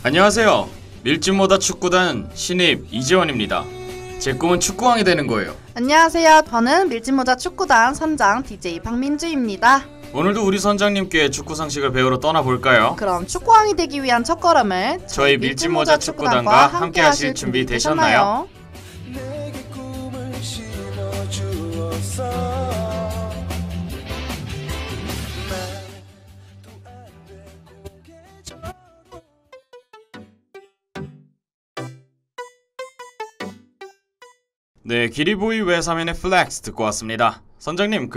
안녕하세요. 밀짚모다 축구단 신입 이재원입니다. 제 꿈은 축구왕이 되는 거예요. 안녕하세요. 저는 밀짚모자 축구단 선장 DJ 박민주입니다. 오늘도 우리 선장님께 축구 상식을 배우러 떠나볼까요? 그럼 축구왕이 되기 위한 첫걸음을 저희 밀짚모자 축구단과 함께 하실 준비 되셨나요? 네, 기리보이 외삼인의 플렉스 듣고 왔습니다. 선장님,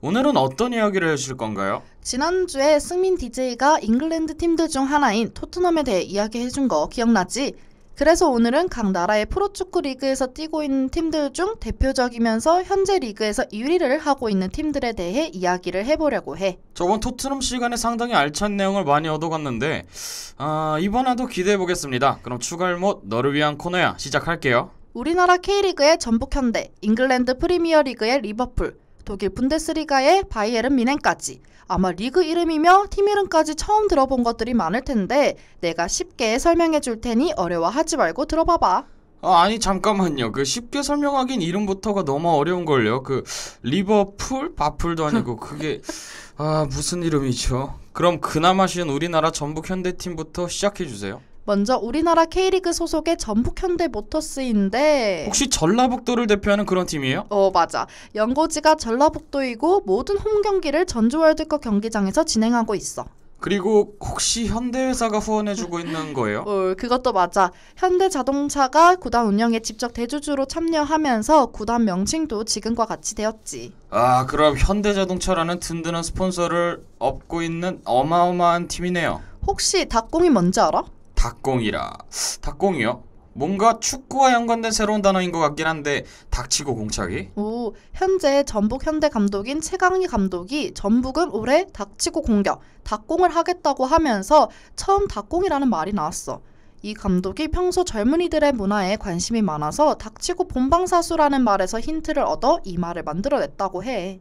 오늘은 어떤 이야기를 해주실 건가요? 지난주에 승민 DJ가 잉글랜드 팀들 중 하나인 토트넘에 대해 이야기해준 거 기억나지? 그래서 오늘은 각 나라의 프로축구 리그에서 뛰고 있는 팀들 중 대표적이면서 현재 리그에서 1위를 하고 있는 팀들에 대해 이야기를 해보려고 해. 저번 토트넘 시간에 상당히 알찬 내용을 많이 얻어갔는데 이번에도 기대해보겠습니다. 그럼 추가할못 너를 위한 코너야 시작할게요. 우리나라 K리그의 전북현대, 잉글랜드 프리미어리그의 리버풀, 독일 분데스리가의 바이에른 뮌헨까지 아마 리그 이름이며 팀 이름까지 처음 들어본 것들이 많을 텐데 내가 쉽게 설명해 줄 테니 어려워하지 말고 들어봐봐. 아니 잠깐만요. 쉽게 설명하긴 이름부터가 너무 어려운걸요. 리버풀? 바풀도 아니고 그게 무슨 이름이죠? 그럼 그나마 쉬운 우리나라 전북현대팀부터 시작해주세요. 먼저 우리나라 K리그 소속의 전북현대모터스인데 혹시 전라북도를 대표하는 그런 팀이에요? 맞아. 연고지가 전라북도이고 모든 홈경기를 전주월드컵 경기장에서 진행하고 있어. 그리고 혹시 현대회사가 후원해주고 있는 거예요? 그것도 맞아. 현대자동차가 구단 운영에 직접 대주주로 참여하면서 구단 명칭도 지금과 같이 되었지. 그럼 현대자동차라는 든든한 스폰서를 업고 있는 어마어마한 팀이네요. 혹시 닭공이 뭔지 알아? 닭공이요? 뭔가 축구와 연관된 새로운 단어인 것 같긴 한데 닥치고 공차기? 현재 전북 현대 감독인 최강희 감독이 전북은 올해 닥치고 공격, 닭공을 하겠다고 하면서 처음 닭공이라는 말이 나왔어. 이 감독이 평소 젊은이들의 문화에 관심이 많아서 닥치고 본방사수라는 말에서 힌트를 얻어 이 말을 만들어냈다고 해.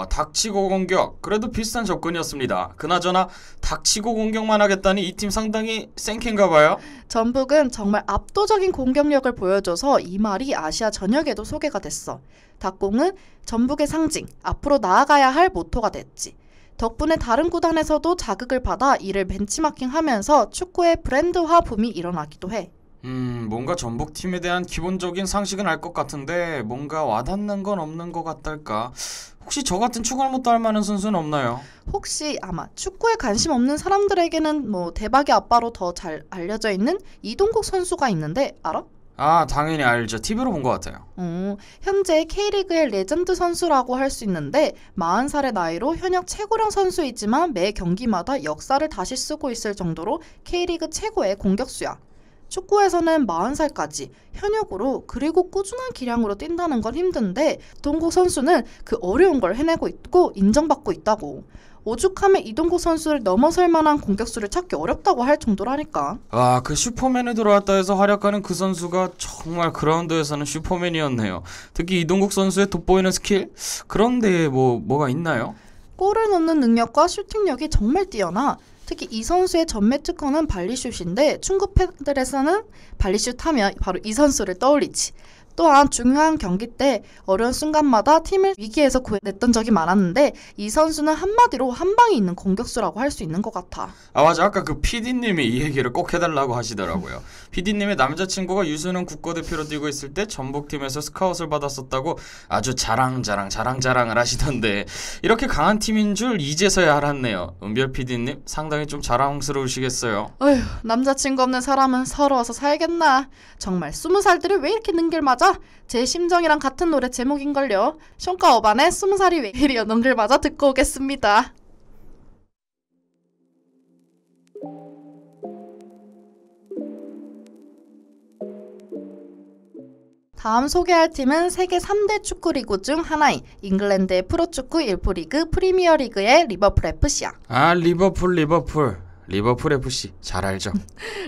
닥치고 공격. 그래도 비슷한 접근이었습니다. 그나저나 닥치고 공격만 하겠다니 이 팀 상당히 센캔가 봐요. 전북은 정말 압도적인 공격력을 보여줘서 이 말이 아시아 전역에도 소개가 됐어. 닭공은 전북의 상징, 앞으로 나아가야 할 모토가 됐지. 덕분에 다른 구단에서도 자극을 받아 이를 벤치마킹하면서 축구의 브랜드화 붐이 일어나기도 해. 뭔가 전북팀에 대한 기본적인 상식은 알 것 같은데 뭔가 와닿는 건 없는 것 같달까. 혹시 저 같은 축구를 못 할 만한 선수는 없나요? 혹시 아마 축구에 관심 없는 사람들에게는 대박의 아빠로 더 잘 알려져 있는 이동국 선수가 있는데 알아? 당연히 알죠. TV로 본 것 같아요. 현재 K리그의 레전드 선수라고 할 수 있는데 40살의 나이로 현역 최고령 선수이지만 매 경기마다 역사를 다시 쓰고 있을 정도로 K리그 최고의 공격수야. 축구에서는 40살까지 현역으로 그리고 꾸준한 기량으로 뛴다는 건 힘든데 이동국 선수는 그 어려운 걸 해내고 있고 인정받고 있다고. 오죽하면 이동국 선수를 넘어설 만한 공격수를 찾기 어렵다고 할 정도라니까. 슈퍼맨에 들어왔다 해서 활약하는 그 선수가 정말 그라운드에서는 슈퍼맨이었네요. 특히 이동국 선수의 돋보이는 스킬? 그런데 뭐가 있나요? 골을 넣는 능력과 슈팅력이 정말 뛰어나. 특히 이 선수의 전매 특허는 발리슛인데 축구 팬들에서는 발리슛 하면 바로 이 선수를 떠올리지. 또한 중요한 경기 때 어려운 순간마다 팀을 위기에서 구해냈던 적이 많았는데 이 선수는 한마디로 한 방이 있는 공격수라고 할 수 있는 것 같아. 맞아. 아까 PD님이 이 얘기를 꼭 해달라고 하시더라고요. PD님의 남자친구가 유소년 국가대표로 뛰고 있을 때 전북팀에서 스카웃을 받았었다고 아주 자랑을 하시던데 이렇게 강한 팀인 줄 이제서야 알았네요. 은별 PD님 상당히 좀 자랑스러우시겠어요. 남자친구 없는 사람은 서러워서 살겠나. 정말 20살들이 왜 이렇게 능글 맞아? 제 심정이랑 같은 노래 제목인걸요. 숀카 어반의 20살이 왜 이리 능글 맞아 듣고 오겠습니다. 다음 소개할 팀은 세계 3대 축구리그 중 하나인 잉글랜드의 프로축구 1부 리그 프리미어리그의 리버풀 FC야. 리버풀. 리버풀 FC 잘 알죠.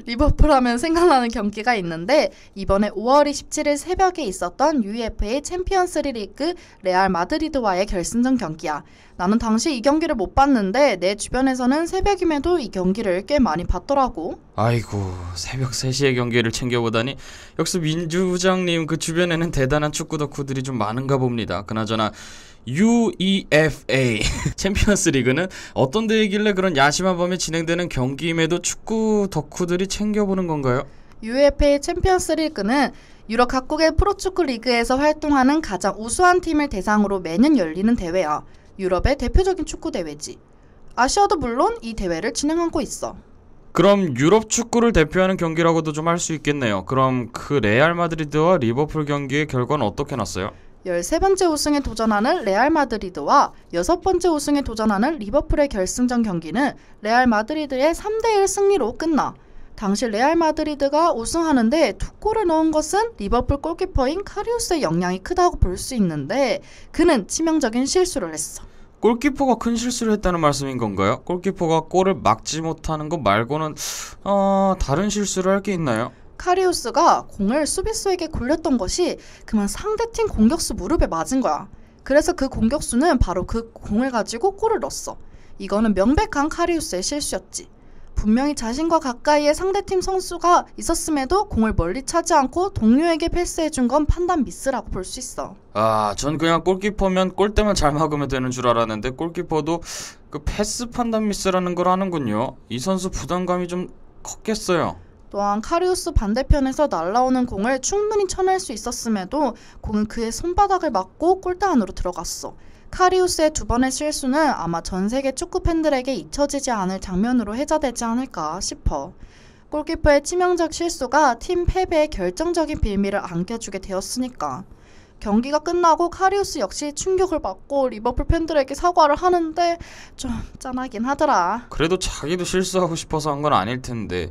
리버풀 하면 생각나는 경기가 있는데 이번에 5월 27일 새벽에 있었던 UEFA 챔피언스 리그 레알 마드리드와의 결승전 경기야. 나는 당시 이 경기를 못 봤는데 내 주변에서는 새벽임에도 이 경기를 꽤 많이 봤더라고. 아이고, 새벽 3시에 경기를 챙겨보다니. 역시 민주부장님 그 주변에는 대단한 축구 덕후들이 좀 많은가 봅니다. 그나저나 UEFA 챔피언스 리그는 어떤 대회길래 그런 야심한 밤에 진행되는 경기임에도 축구 덕후들이 챙겨보는 건가요? UEFA 챔피언스 리그는 유럽 각국의 프로축구 리그에서 활동하는 가장 우수한 팀을 대상으로 매년 열리는 대회야. 유럽의 대표적인 축구 대회지. 아시아도 물론 이 대회를 진행하고 있어. 그럼 유럽 축구를 대표하는 경기라고도 좀 할 수 있겠네요. 그럼 그 레알 마드리드와 리버풀 경기의 결과는 어떻게 났어요? 13번째 우승에 도전하는 레알 마드리드와 6번째 우승에 도전하는 리버풀의 결승전 경기는 레알 마드리드의 3대1 승리로 끝나. 당시 레알 마드리드가 우승하는데 2골을 넣은 것은 리버풀 골키퍼인 카리우스의 영향이 크다고 볼 수 있는데 그는 치명적인 실수를 했어. 골키퍼가 큰 실수를 했다는 말씀인 건가요? 골키퍼가 골을 막지 못하는 것 말고는 다른 실수를 할 게 있나요? 카리우스가 공을 수비수에게 굴렸던 것이 그만 상대팀 공격수 무릎에 맞은 거야. 그래서 그 공격수는 바로 그 공을 가지고 골을 넣었어. 이거는 명백한 카리우스의 실수였지. 분명히 자신과 가까이에 상대팀 선수가 있었음에도 공을 멀리 차지 않고 동료에게 패스해준 건 판단 미스라고 볼 수 있어. 전 그냥 골키퍼면 골대만 잘 막으면 되는 줄 알았는데 골키퍼도 그 패스 판단 미스라는 걸 하는군요. 이 선수 부담감이 좀 컸겠어요. 또한 카리우스 반대편에서 날아오는 공을 충분히 쳐낼 수 있었음에도 공은 그의 손바닥을 맞고 골대 안으로 들어갔어. 카리우스의 2번의 실수는 아마 전 세계 축구 팬들에게 잊혀지지 않을 장면으로 회자되지 않을까 싶어. 골키퍼의 치명적 실수가 팀 패배의 결정적인 빌미를 안겨주게 되었으니까. 경기가 끝나고 카리우스 역시 충격을 받고 리버풀 팬들에게 사과를 하는데 좀 짠하긴 하더라. 그래도 자기도 실수하고 싶어서 한 건 아닐 텐데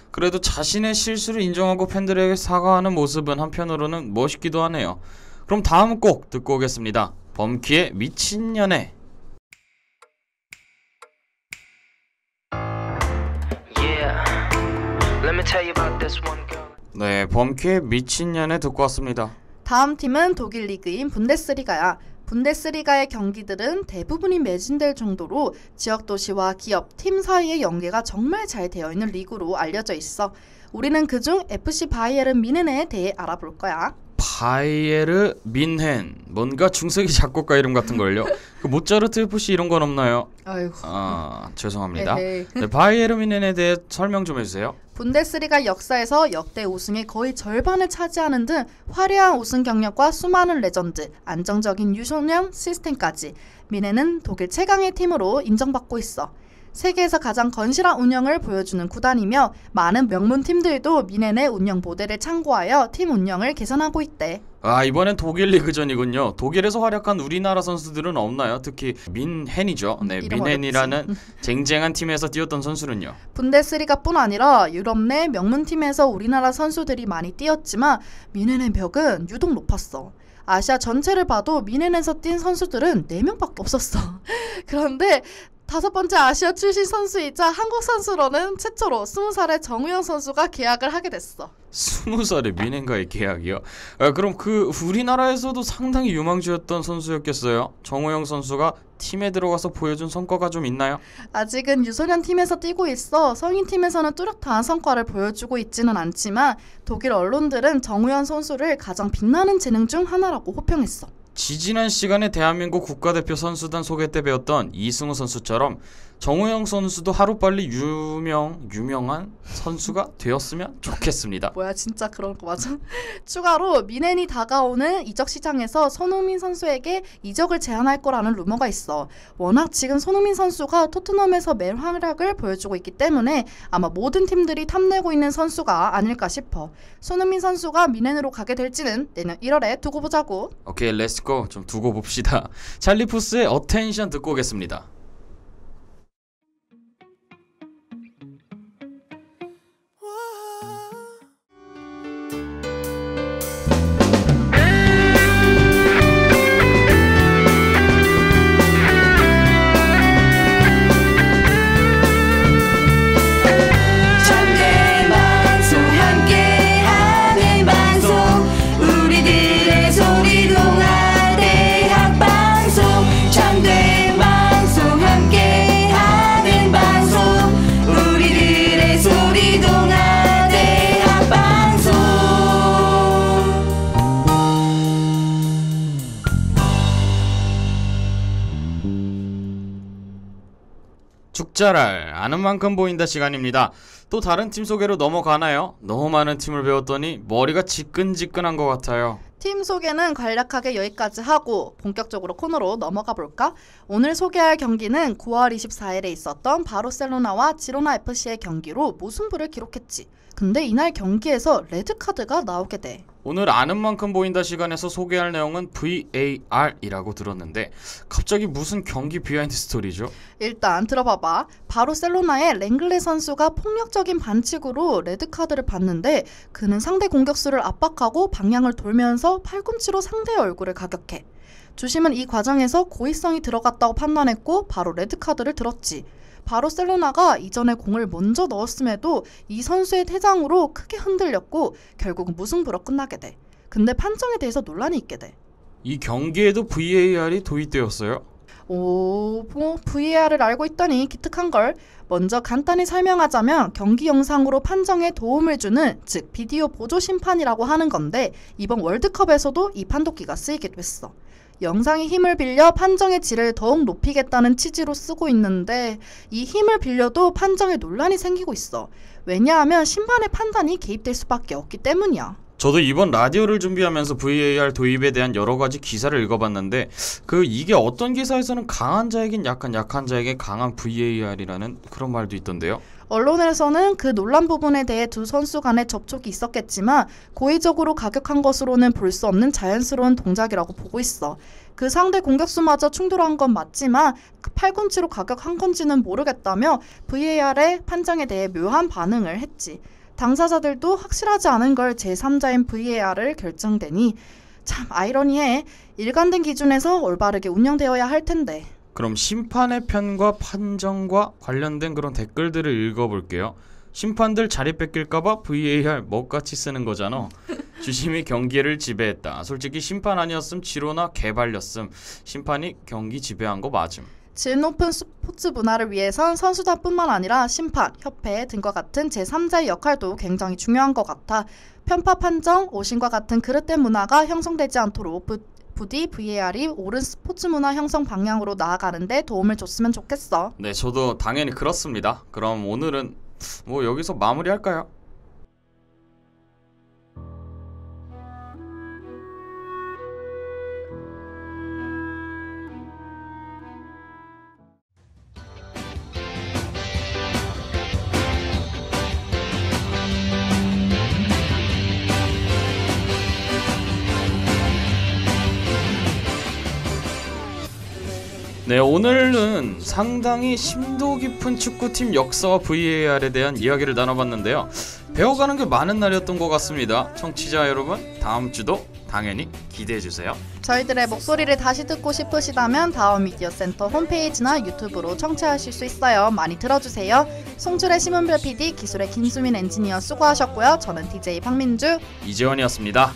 그래도 자신의 실수를 인정하고 팬들에게 사과하는 모습은 한편으로는 멋있기도 하네요. 그럼 다음 곡 듣고 오겠습니다. 범키의 미친년애. 네, 범키의 미친년애 듣고 왔습니다. 다음 팀은 독일 리그인 분데스리가야. 분데스리가의 경기들은 대부분이 매진될 정도로 지역 도시와 기업, 팀 사이의 연계가 정말 잘 되어 있는 리그로 알려져 있어. 우리는 그중 FC 바이에른 뮌헨에 대해 알아볼 거야. 바이에르 민헨, 뭔가 중세기 작곡가 이름 같은걸요. 그 모차르트 FC 이런 건 없나요? 아이고. 죄송합니다. 네, 바이에르 민헨에 대해 설명 좀 해주세요. 분데스리가 역사에서 역대 우승의 거의 절반을 차지하는 등 화려한 우승 경력과 수많은 레전드, 안정적인 유소년 시스템까지 뮌헨은 독일 최강의 팀으로 인정받고 있어. 세계에서 가장 건실한 운영을 보여주는 구단이며 많은 명문 팀들도 뮌헨의 운영 모델을 참고하여 팀 운영을 개선하고 있대. 이번엔 독일 리그전이군요. 독일에서 활약한 우리나라 선수들은 없나요? 특히 민헨이죠. 네, 민헨이라는 쟁쟁한 팀에서 뛰었던 선수는요. 분데스리가뿐 아니라 유럽 내 명문 팀에서 우리나라 선수들이 많이 뛰었지만 뮌헨의 벽은 유독 높았어. 아시아 전체를 봐도 뮌헨에서 뛴 선수들은 4명밖에 없었어. 그런데 5번째 아시아 출신 선수이자 한국 선수로는 최초로 20살의 정우영 선수가 계약을 하게 됐어. 20살의 뮌헨과의 계약이요? 그럼 그 우리나라에서도 상당히 유망주였던 선수였겠어요? 정우영 선수가 팀에 들어가서 보여준 성과가 좀 있나요? 아직은 유소년 팀에서 뛰고 있어 성인 팀에서는 뚜렷한 성과를 보여주고 있지는 않지만 독일 언론들은 정우영 선수를 가장 빛나는 재능 중 하나라고 호평했어. 지지난 시간에 대한민국 국가대표 선수단 소개 때 배웠던 이승우 선수처럼 정우영 선수도 하루빨리 유명한 선수가 되었으면 좋겠습니다. 뭐야 진짜 그런 거 맞아? 추가로 뮌헨이 다가오는 이적 시장에서 손흥민 선수에게 이적을 제안할 거라는 루머가 있어. 워낙 지금 손흥민 선수가 토트넘에서 맹활약을 보여주고 있기 때문에 아마 모든 팀들이 탐내고 있는 선수가 아닐까 싶어. 손흥민 선수가 뮌헨으로 가게 될지는 내년 1월에 두고 보자고. 오케이, 렛츠고. 좀 두고 봅시다. 찰리 푸스의 어텐션 듣고 오겠습니다. 짭짤할 아는 만큼 보인다 시간입니다. 또 다른 팀 소개로 넘어가나요? 너무 많은 팀을 배웠더니 머리가 지끈지끈한 것 같아요. 팀 소개는 간략하게 여기까지 하고 본격적으로 코너로 넘어가 볼까? 오늘 소개할 경기는 9월 24일에 있었던 바르셀로나와 지로나 FC의 경기로 무승부를 기록했지. 근데 이날 경기에서 레드카드가 나오게 돼. 오늘 아는 만큼 보인다 시간에서 소개할 내용은 VAR이라고 들었는데 갑자기 무슨 경기 비하인드 스토리죠? 일단 들어봐봐. 바르셀로나의 랭글레 선수가 폭력적인 반칙으로 레드카드를 받는데 그는 상대 공격수를 압박하고 방향을 돌면서 팔꿈치로 상대의 얼굴을 가격해. 주심은 이 과정에서 고의성이 들어갔다고 판단했고 바로 레드카드를 들었지. 바르셀로나가 이전에 공을 먼저 넣었음에도 이 선수의 퇴장으로 크게 흔들렸고 결국은 무승부로 끝나게 돼. 근데 판정에 대해서 논란이 있게 돼. 이 경기에도 VAR이 도입되었어요? VAR을 알고 있다니 기특한걸. 먼저 간단히 설명하자면 경기 영상으로 판정에 도움을 주는, 즉 비디오 보조 심판이라고 하는 건데 이번 월드컵에서도 이 판독기가 쓰이기도 했어. 영상의 힘을 빌려 판정의 질을 더욱 높이겠다는 취지로 쓰고 있는데 이 힘을 빌려도 판정에 논란이 생기고 있어. 왜냐하면 심판의 판단이 개입될 수밖에 없기 때문이야. 저도 이번 라디오를 준비하면서 VAR 도입에 대한 여러 가지 기사를 읽어봤는데 이게 어떤 기사에서는 강한 자에겐 약한 자에게 강한 VAR이라는 그런 말도 있던데요. 언론에서는 그 논란 부분에 대해 두 선수 간의 접촉이 있었겠지만 고의적으로 가격한 것으로는 볼 수 없는 자연스러운 동작이라고 보고 있어. 그 상대 공격수마저 충돌한 건 맞지만 팔꿈치로 가격한 건지는 모르겠다며 VAR의 판정에 대해 묘한 반응을 했지. 당사자들도 확실하지 않은 걸 제3자인 VAR을 결정되니 참 아이러니해. 일관된 기준에서 올바르게 운영되어야 할 텐데. 그럼 심판의 편과 판정과 관련된 그런 댓글들을 읽어볼게요. 심판들 자리 뺏길까봐 VAR 먹같이 쓰는 거잖아. 주심이 경기를 지배했다. 솔직히 심판 아니었음 지로나 개발렸음. 심판이 경기 지배한 거 맞음. 질 높은 스포츠 문화를 위해선 선수단뿐만 아니라 심판, 협회 등과 같은 제3자의 역할도 굉장히 중요한 것 같아. 편파 판정, 오심과 같은 그릇된 문화가 형성되지 않도록 부디 VAR이 옳은 스포츠 문화 형성 방향으로 나아가는 데 도움을 줬으면 좋겠어. 네, 저도 당연히 그렇습니다. 그럼 오늘은 여기서 마무리할까요? 네, 오늘은 상당히 심도 깊은 축구팀 역사와 VAR에 대한 이야기를 나눠봤는데요. 배워가는 게 많은 날이었던 것 같습니다. 청취자 여러분, 다음 주도 당연히 기대해주세요. 저희들의 목소리를 다시 듣고 싶으시다면 다음미디어센터 홈페이지나 유튜브로 청취하실 수 있어요. 많이 들어주세요. 송출의 심은별 PD, 기술의 김수민 엔지니어 수고하셨고요. 저는 DJ 박민주, 이재원이었습니다.